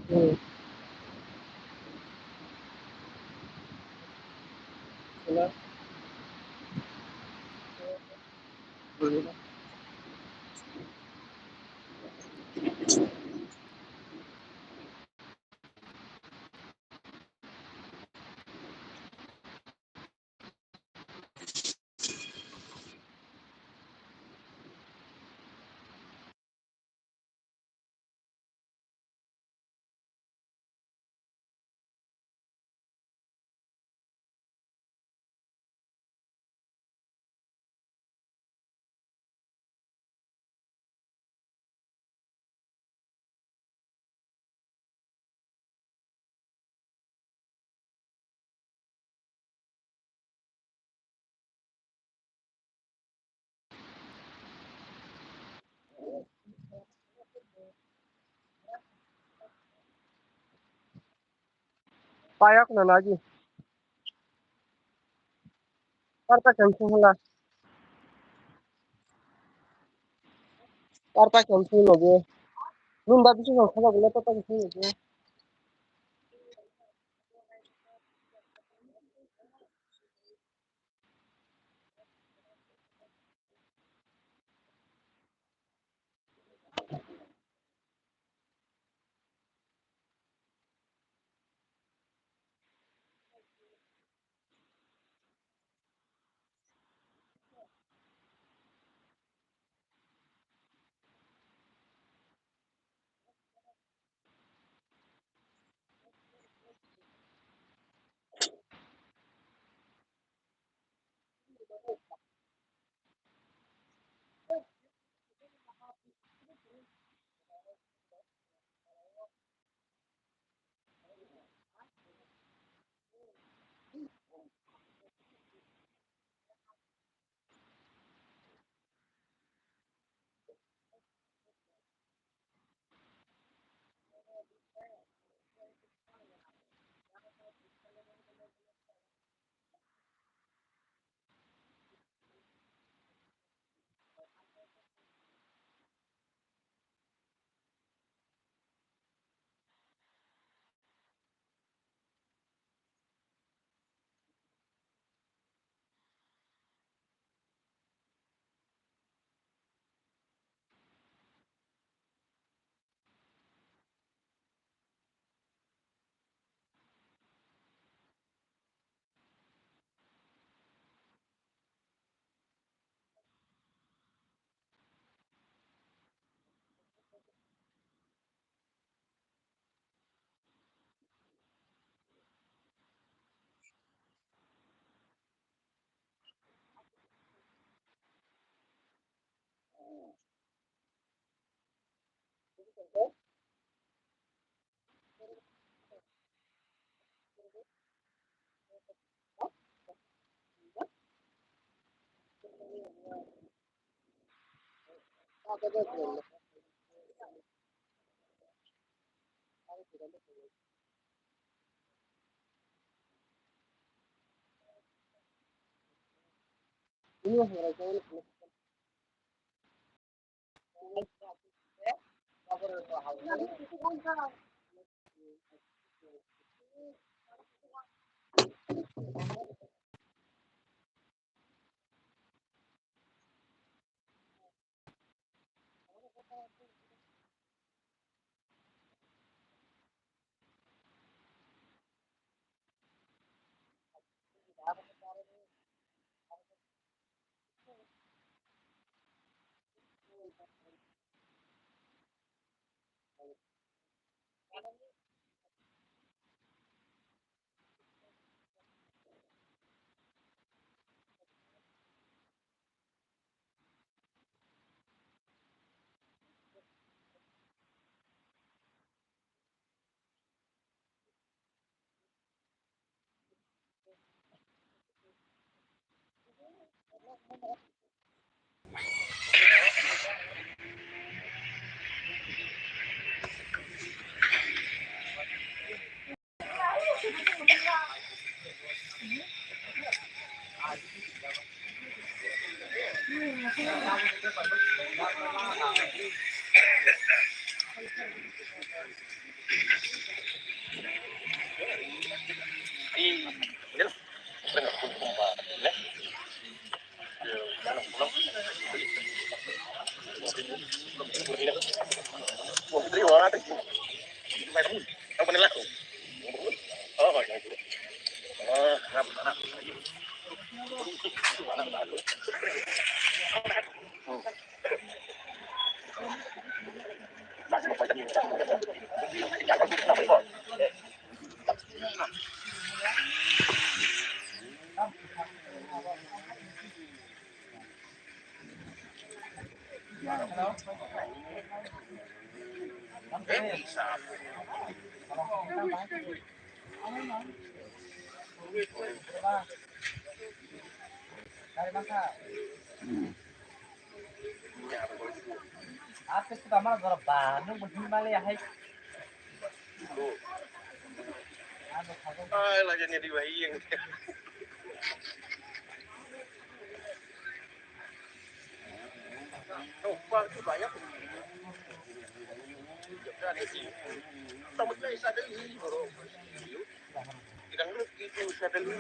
Hmm. Wala. Wala. Payak na lagi. Karta cancel होला. Karta cancel हो गए. Nung dati siya sa wala pa cancel हो गए. Ini mas mereka ini. lagi di bayi yang itu banyak. Tamat na isa dali bro. Ilang itu isa dali.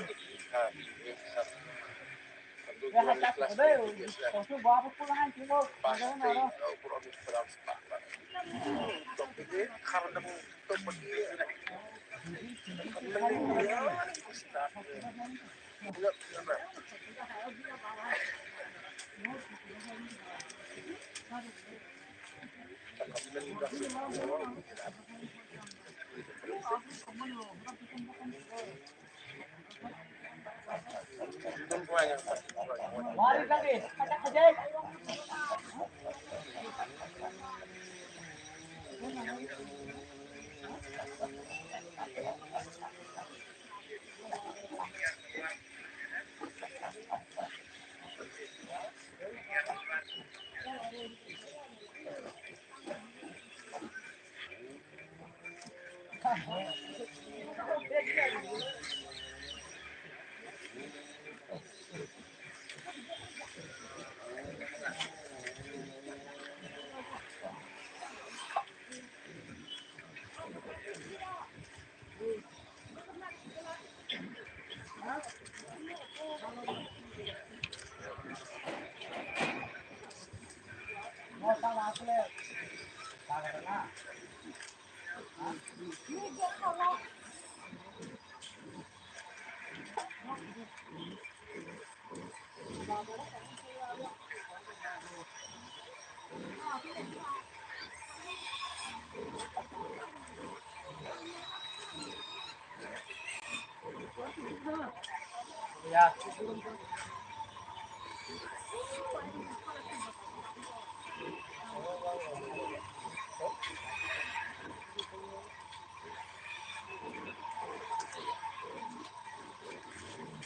Ya.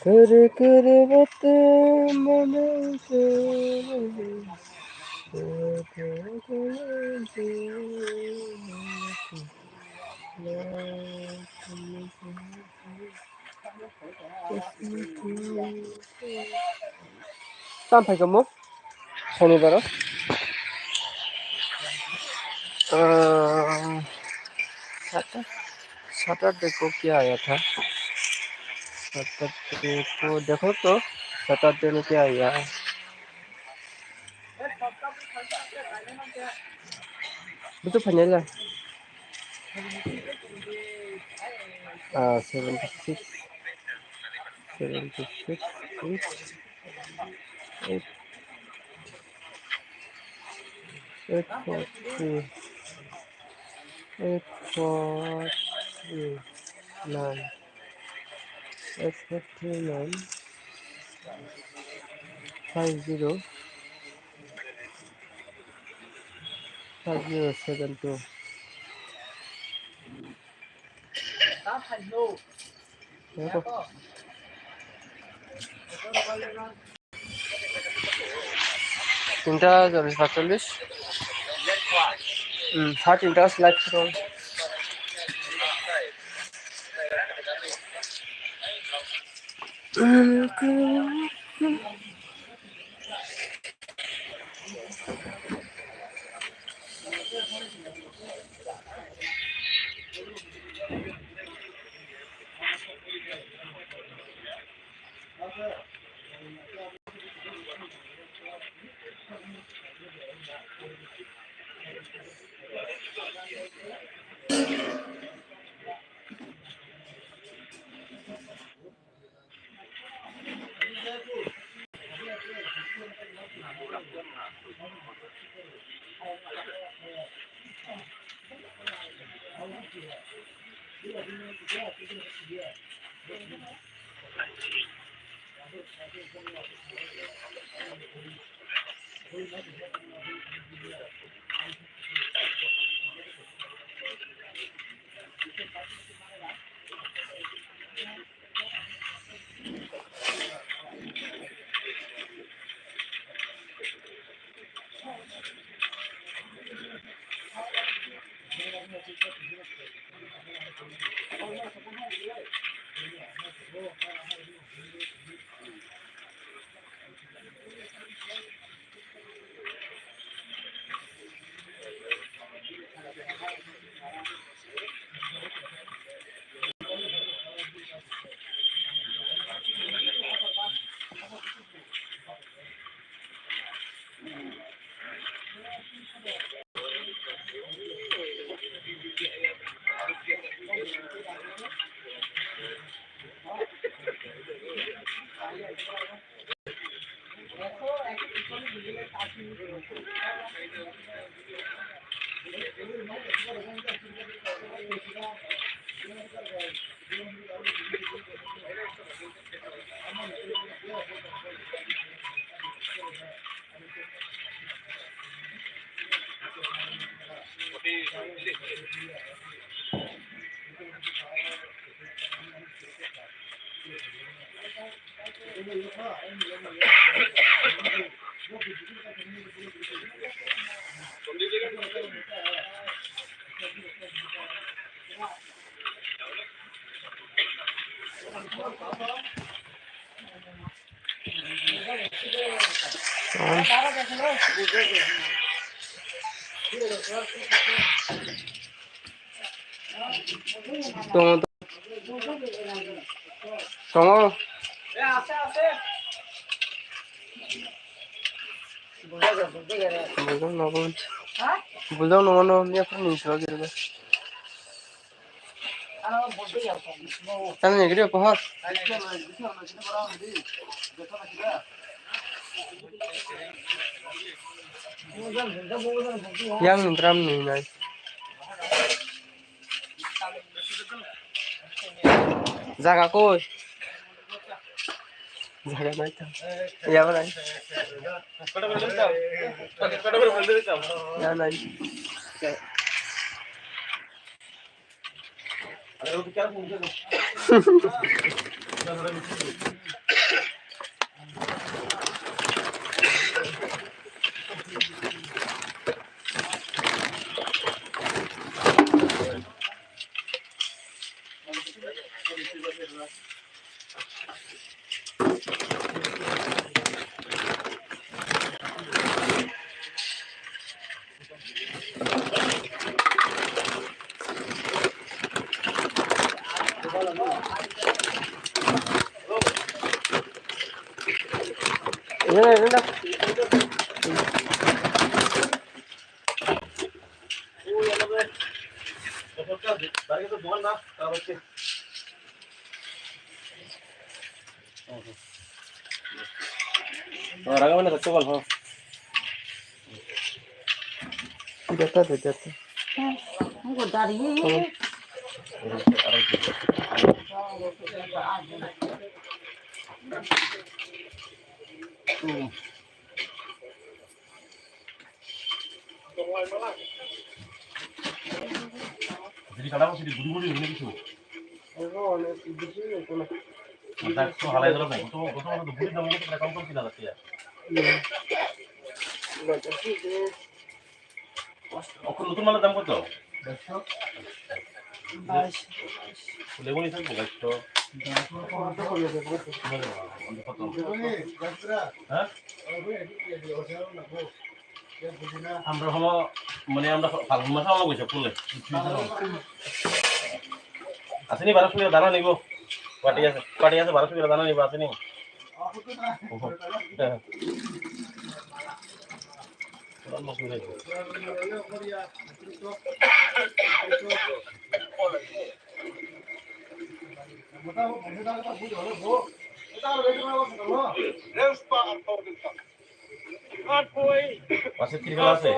Kere kere bate mana kere. Sampai kamu शनिवार Saturday को क्या आया था Saturday को देखो तो सैटरडे में क्या आया itu panjangnya 76 849 50 5072 देखो তিনটা 40 ষাট ইন্টারেস্ট লাগছিল বুঝলাম না মনে হয় আপনি নিয়েছিল তাহলে negative পহর yang ngeram nih guys jaga koi jaga baik ya benar ya naik ini orang mana kecil kalau jatuh. Enggak dari ini. Jadi kalau masih diguri-guri ini gitu. Oh, nanti di sini kuna. Mantap, tuh halai dulu nih. Itu ada diguri dong itu mereka untuk tidak lagi ya. Iya. Enggak jadi deh. Aku malah dalam kota. Besok. Boleh boleh saya buka itu. Hah? আমরা হলো মানে আমরা ফাল্গুন মাসে হলো বৈশাখ ফুলে আসেনি 1200 টাকা দানা নিব পাটি আছে 1200 টাকা দানা নিব আসেনি পাশে কি আছে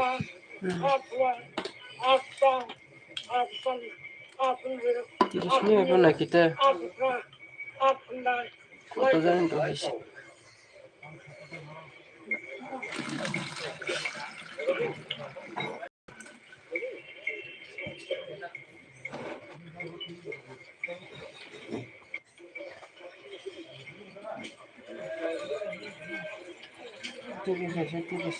Apa? 30 মিনিট না কিতা কত জানেন তো হয়েছে তিরিশ আছে 30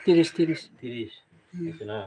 30 30 30 আছে না